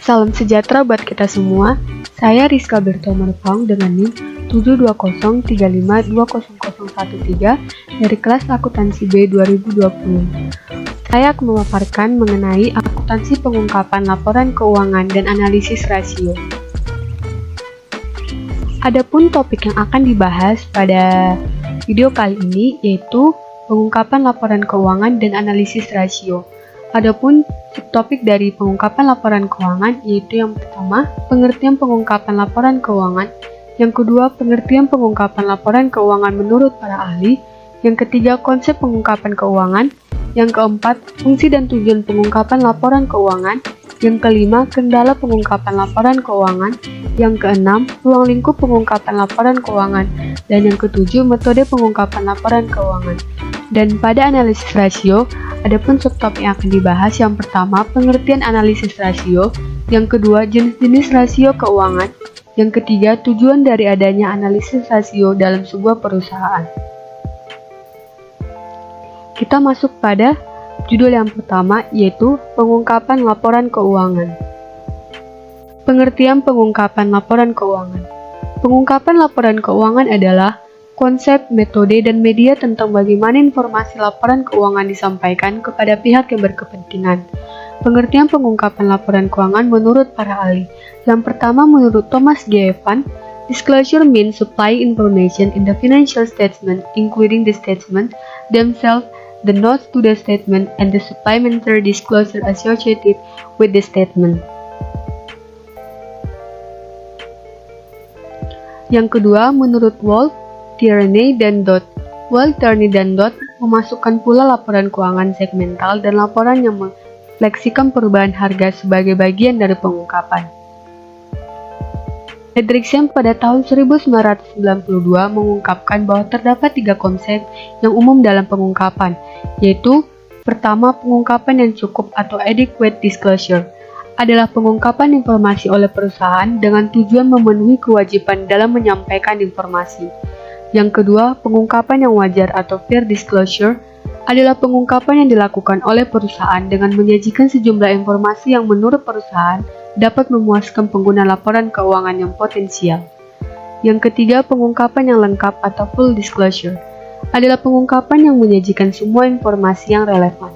Salam sejahtera buat kita semua. Saya Rizka Bertomarpong dengan NIM 72035200013 dari kelas akuntansi B 2020. Saya akan memaparkan mengenai akuntansi pengungkapan laporan keuangan dan analisis rasio. Adapun topik yang akan dibahas pada video kali ini yaitu pengungkapan laporan keuangan dan analisis rasio. Adapun subtopik dari pengungkapan laporan keuangan yaitu yang pertama, pengertian pengungkapan laporan keuangan, yang kedua, pengertian pengungkapan laporan keuangan menurut para ahli, yang ketiga, konsep pengungkapan keuangan, yang keempat, fungsi dan tujuan pengungkapan laporan keuangan, yang kelima, kendala pengungkapan laporan keuangan, yang keenam, ruang lingkup pengungkapan laporan keuangan, dan yang ketujuh, metode pengungkapan laporan keuangan. Dan pada analisis rasio, adapun subtopik yang akan dibahas yang pertama, pengertian analisis rasio, yang kedua, jenis-jenis rasio keuangan, yang ketiga, tujuan dari adanya analisis rasio dalam sebuah perusahaan. Kita masuk pada judul yang pertama yaitu pengungkapan laporan keuangan. Pengertian pengungkapan laporan keuangan. Pengungkapan laporan keuangan adalah konsep, metode, dan media tentang bagaimana informasi laporan keuangan disampaikan kepada pihak yang berkepentingan. Pengertian pengungkapan laporan keuangan menurut para ahli. Yang pertama, menurut Thomas G. Evan, disclosure means supplying information in the financial statement, including the statement themselves, the notes to the statement, and the supplementary disclosure associated with the statement. Yang kedua, menurut Wolf, Tierney, dan Dodd. Wolf, Tierney, dan Dodd memasukkan pula laporan keuangan segmental dan laporan yang merefleksikan perubahan harga sebagai bagian dari pengungkapan. Hendrickson pada tahun 1992 mengungkapkan bahwa terdapat 3 konsep yang umum dalam pengungkapan, yaitu pertama, pengungkapan yang cukup atau adequate disclosure adalah pengungkapan informasi oleh perusahaan dengan tujuan memenuhi kewajiban dalam menyampaikan informasi. Yang kedua, pengungkapan yang wajar atau fair disclosure adalah pengungkapan yang dilakukan oleh perusahaan dengan menyajikan sejumlah informasi yang menurut perusahaan dapat memuaskan pengguna laporan keuangan yang potensial. Yang ketiga, pengungkapan yang lengkap atau full disclosure adalah pengungkapan yang menyajikan semua informasi yang relevan.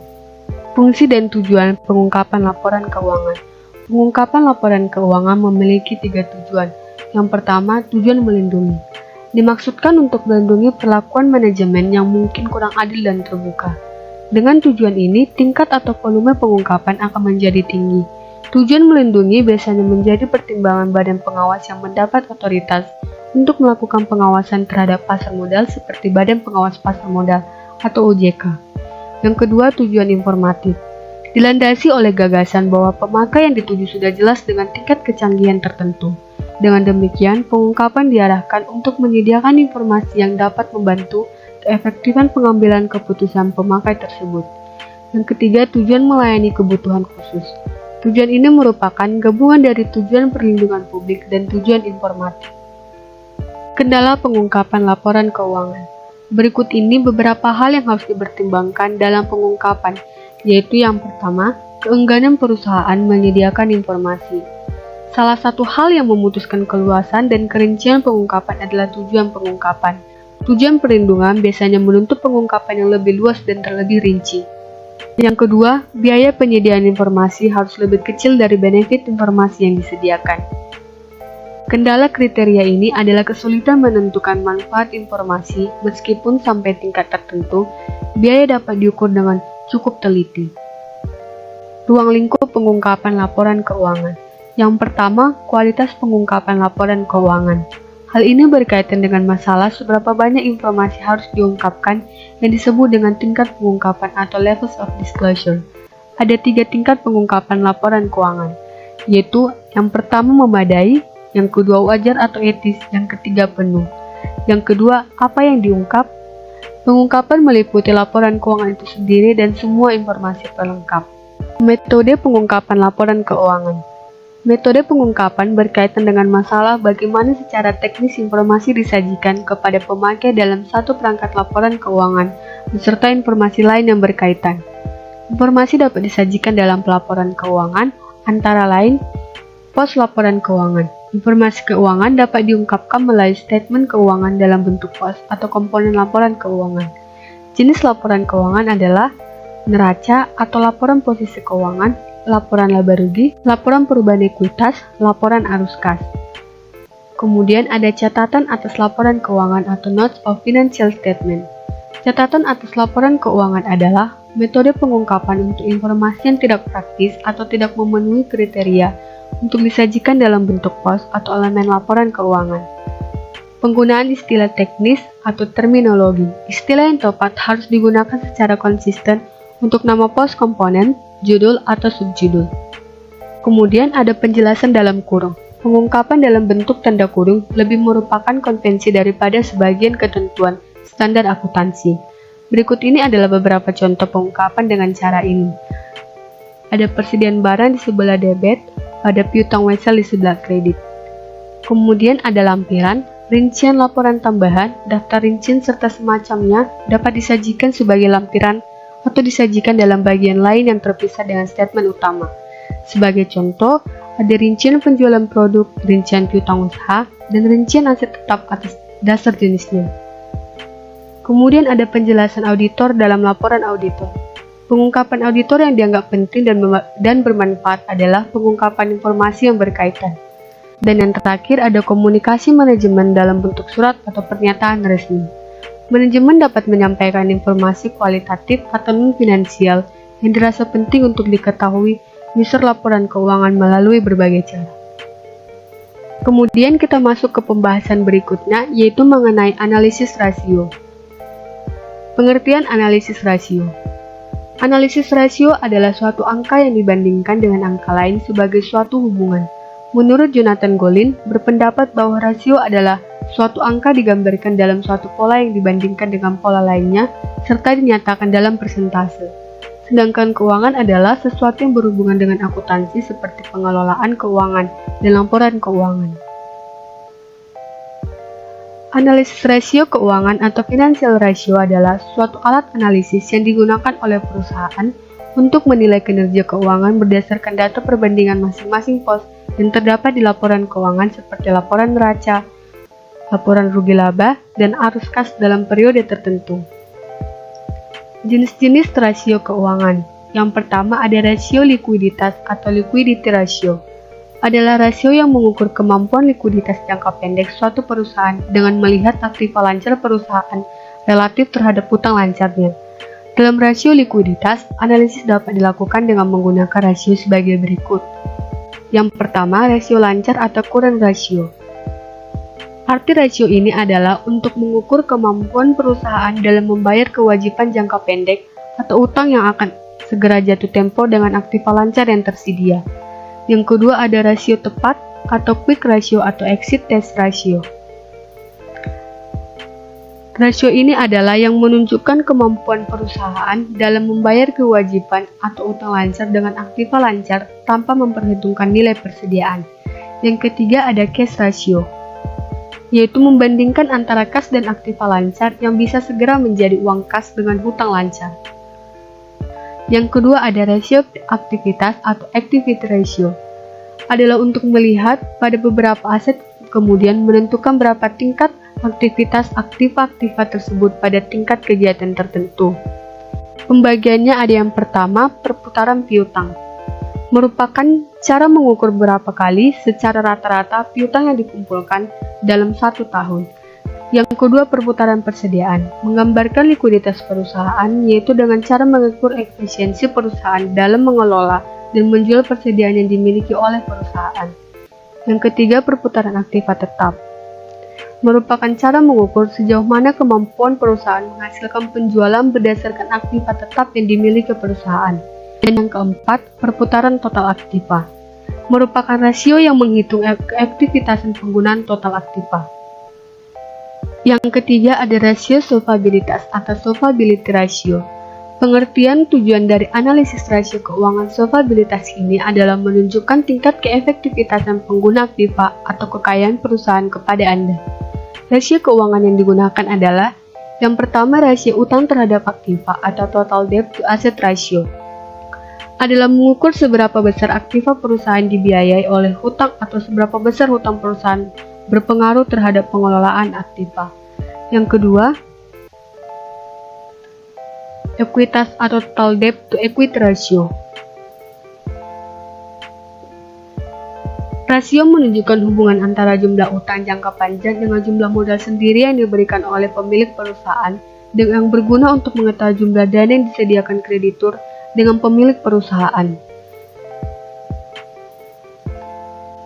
Fungsi dan tujuan pengungkapan laporan keuangan. Pengungkapan laporan keuangan memiliki 3 tujuan. Yang pertama, tujuan melindungi. Dimaksudkan untuk melindungi perlakuan manajemen yang mungkin kurang adil dan terbuka. Dengan tujuan ini, tingkat atau volume pengungkapan akan menjadi tinggi. Tujuan melindungi biasanya menjadi pertimbangan badan pengawas yang mendapat otoritas untuk melakukan pengawasan terhadap pasar modal seperti Badan Pengawas Pasar Modal atau OJK. Yang kedua, tujuan informatif. Dilandasi oleh gagasan bahwa pemakai yang dituju sudah jelas dengan tingkat kecanggihan tertentu. Dengan demikian, pengungkapan diarahkan untuk menyediakan informasi yang dapat membantu keefektifan pengambilan keputusan pemakai tersebut. Yang ketiga, tujuan melayani kebutuhan khusus. Tujuan ini merupakan gabungan dari tujuan perlindungan publik dan tujuan informatif. Kendala pengungkapan laporan keuangan. Berikut ini beberapa hal yang harus dipertimbangkan dalam pengungkapan, yaitu yang pertama, keengganan perusahaan menyediakan informasi. Salah satu hal yang memutuskan keluasan dan kerincian pengungkapan adalah tujuan pengungkapan. Tujuan perlindungan biasanya menuntut pengungkapan yang lebih luas dan terlebih rinci. Yang kedua, biaya penyediaan informasi harus lebih kecil dari benefit informasi yang disediakan. Kendala kriteria ini adalah kesulitan menentukan manfaat informasi meskipun sampai tingkat tertentu, biaya dapat diukur dengan cukup teliti. Ruang lingkup pengungkapan laporan keuangan. Yang pertama, kualitas pengungkapan laporan keuangan. Hal ini berkaitan dengan masalah seberapa banyak informasi harus diungkapkan yang disebut dengan tingkat pengungkapan atau levels of disclosure. Ada 3 tingkat pengungkapan laporan keuangan, yaitu yang pertama memadai, yang kedua wajar atau etis, yang ketiga penuh. Yang kedua, apa yang diungkap? Pengungkapan meliputi laporan keuangan itu sendiri dan semua informasi pelengkap. Metode pengungkapan laporan keuangan. Metode pengungkapan berkaitan dengan masalah bagaimana secara teknis informasi disajikan kepada pemakai dalam satu perangkat laporan keuangan, beserta informasi lain yang berkaitan. Informasi dapat disajikan dalam pelaporan keuangan, antara lain pos laporan keuangan. Informasi keuangan dapat diungkapkan melalui statement keuangan dalam bentuk pos atau komponen laporan keuangan. Jenis laporan keuangan adalah neraca atau laporan posisi keuangan, laporan laba rugi, laporan perubahan ekuitas, laporan arus kas. Kemudian ada catatan atas laporan keuangan atau Notes of Financial Statement. Catatan atas laporan keuangan adalah metode pengungkapan untuk informasi yang tidak praktis atau tidak memenuhi kriteria untuk disajikan dalam bentuk pos atau elemen laporan keuangan. Penggunaan istilah teknis atau terminologi. Istilah yang tepat harus digunakan secara konsisten untuk nama pos komponen, judul, atau subjudul. Kemudian ada penjelasan dalam kurung. Pengungkapan dalam bentuk tanda kurung lebih merupakan konvensi daripada sebagian ketentuan standar akuntansi. Berikut ini adalah beberapa contoh pengungkapan dengan cara ini. Ada persediaan barang di sebelah debit, ada piutang wesel di sebelah kredit. Kemudian ada lampiran, rincian laporan tambahan, daftar rincian serta semacamnya dapat disajikan sebagai lampiran atau disajikan dalam bagian lain yang terpisah dengan statement utama. Sebagai contoh, ada rincian penjualan produk, rincian piutang usaha, dan rincian aset tetap atas dasar jenisnya. Kemudian ada penjelasan auditor dalam laporan auditor. Pengungkapan auditor yang dianggap penting dan bermanfaat adalah pengungkapan informasi yang berkaitan. Dan yang terakhir ada komunikasi manajemen dalam bentuk surat atau pernyataan resmi. Manajemen dapat menyampaikan informasi kualitatif atau non-finansial yang dirasa penting untuk diketahui user laporan keuangan melalui berbagai cara. Kemudian kita masuk ke pembahasan berikutnya, yaitu mengenai analisis rasio. Pengertian analisis rasio. Analisis rasio adalah suatu angka yang dibandingkan dengan angka lain sebagai suatu hubungan. Menurut Jonathan Golin, berpendapat bahwa rasio adalah suatu angka digambarkan dalam suatu pola yang dibandingkan dengan pola lainnya, serta dinyatakan dalam persentase. Sedangkan keuangan adalah sesuatu yang berhubungan dengan akuntansi seperti pengelolaan keuangan dan laporan keuangan. Analisis rasio keuangan atau financial ratio adalah suatu alat analisis yang digunakan oleh perusahaan untuk menilai kinerja keuangan berdasarkan data perbandingan masing-masing pos yang terdapat di laporan keuangan seperti laporan neraca, laporan rugi laba, dan arus kas dalam periode tertentu. Jenis-jenis rasio keuangan. Yang pertama ada rasio likuiditas atau liquidity ratio. Adalah rasio yang mengukur kemampuan likuiditas jangka pendek suatu perusahaan dengan melihat aktiva lancar perusahaan relatif terhadap hutang lancarnya. Dalam rasio likuiditas, analisis dapat dilakukan dengan menggunakan rasio sebagai berikut. Yang pertama, rasio lancar atau current ratio. Arti rasio ini adalah untuk mengukur kemampuan perusahaan dalam membayar kewajiban jangka pendek atau utang yang akan segera jatuh tempo dengan aktiva lancar yang tersedia. Yang kedua ada rasio tepat atau quick ratio atau exit test ratio. Rasio ini adalah yang menunjukkan kemampuan perusahaan dalam membayar kewajiban atau utang lancar dengan aktiva lancar tanpa memperhitungkan nilai persediaan. Yang ketiga ada cash ratio, yaitu membandingkan antara kas dan aktiva lancar yang bisa segera menjadi uang kas dengan hutang lancar. Yang kedua ada rasio aktivitas atau activity ratio, adalah untuk melihat pada beberapa aset kemudian menentukan berapa tingkat aktivitas aktiva tersebut pada tingkat kegiatan tertentu. Pembagiannya ada yang pertama, perputaran piutang. Merupakan cara mengukur berapa kali secara rata-rata piutang yang dikumpulkan dalam satu tahun. Yang kedua, perputaran persediaan, menggambarkan likuiditas perusahaan, yaitu dengan cara mengukur efisiensi perusahaan dalam mengelola dan menjual persediaan yang dimiliki oleh perusahaan. Yang ketiga, perputaran aktiva tetap, merupakan cara mengukur sejauh mana kemampuan perusahaan menghasilkan penjualan berdasarkan aktiva tetap yang dimiliki perusahaan. Dan yang keempat, perputaran total aktiva, merupakan rasio yang menghitung keaktivitasan penggunaan total aktiva. Yang ketiga ada rasio solvabilitas atau solvability ratio. Pengertian tujuan dari analisis rasio keuangan solvabilitas ini adalah menunjukkan tingkat keefektivitasan pengguna aktiva atau kekayaan perusahaan kepada Anda. Rasio keuangan yang digunakan adalah yang pertama rasio utang terhadap aktiva atau total debt to asset ratio. adalah mengukur seberapa besar aktiva perusahaan dibiayai oleh hutang atau seberapa besar hutang perusahaan berpengaruh terhadap pengelolaan aktiva. Yang kedua, ekuitas atau total debt to equity ratio. Rasio menunjukkan hubungan antara jumlah utang jangka panjang dengan jumlah modal sendiri yang diberikan oleh pemilik perusahaan yang berguna untuk mengetahui jumlah dana yang disediakan kreditur dengan pemilik perusahaan.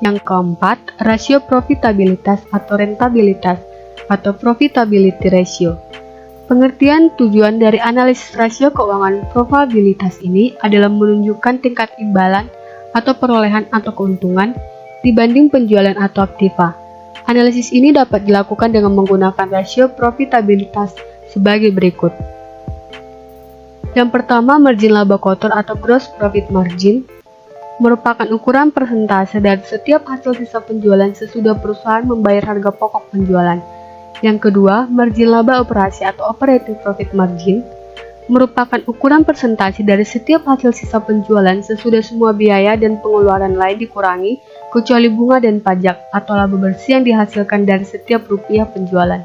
Yang keempat, rasio profitabilitas atau rentabilitas atau profitability ratio. Pengertian tujuan dari analisis rasio keuangan probabilitas ini adalah menunjukkan tingkat imbalan atau perolehan atau keuntungan dibanding penjualan atau aktiva. Analisis ini dapat dilakukan dengan menggunakan rasio profitabilitas sebagai berikut. Yang pertama, margin laba kotor atau gross profit margin merupakan ukuran persentase dari setiap hasil sisa penjualan sesudah perusahaan membayar harga pokok penjualan. Yang kedua, margin laba operasi atau operating profit margin merupakan ukuran persentase dari setiap hasil sisa penjualan sesudah semua biaya dan pengeluaran lain dikurangi kecuali bunga dan pajak atau laba bersih yang dihasilkan dari setiap rupiah penjualan.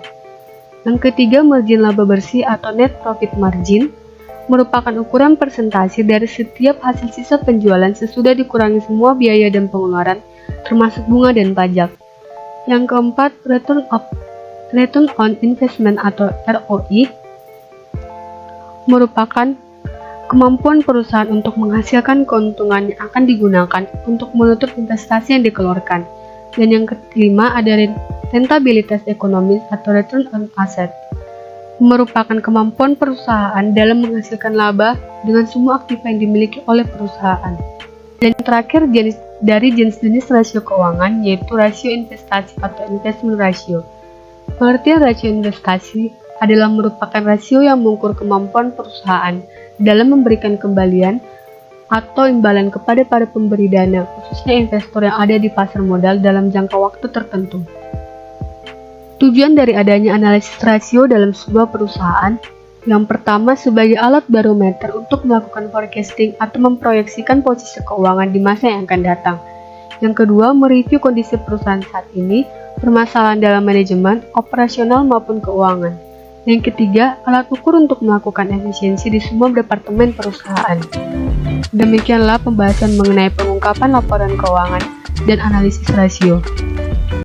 Yang ketiga, margin laba bersih atau net profit margin merupakan ukuran persentase dari setiap hasil sisa penjualan sesudah dikurangi semua biaya dan pengeluaran, termasuk bunga dan pajak. Yang keempat, return on investment atau ROI merupakan kemampuan perusahaan untuk menghasilkan keuntungan yang akan digunakan untuk menutup investasi yang dikeluarkan. Dan yang kelima, ada rentabilitas ekonomis atau return on asset, merupakan kemampuan perusahaan dalam menghasilkan laba dengan semua aktiva yang dimiliki oleh perusahaan. Dan yang terakhir, jenis rasio keuangan yaitu rasio investasi atau investment ratio. Pengertian rasio investasi adalah merupakan rasio yang mengukur kemampuan perusahaan dalam memberikan kembalian atau imbalan kepada para pemberi dana, khususnya investor yang ada di pasar modal dalam jangka waktu tertentu. Tujuan dari adanya analisis rasio dalam sebuah perusahaan, yang pertama sebagai alat barometer untuk melakukan forecasting atau memproyeksikan posisi keuangan di masa yang akan datang. Yang kedua, mereview kondisi perusahaan saat ini, permasalahan dalam manajemen, operasional maupun keuangan. Yang ketiga, alat ukur untuk melakukan efisiensi di semua departemen perusahaan. Demikianlah pembahasan mengenai pengungkapan laporan keuangan dan analisis rasio.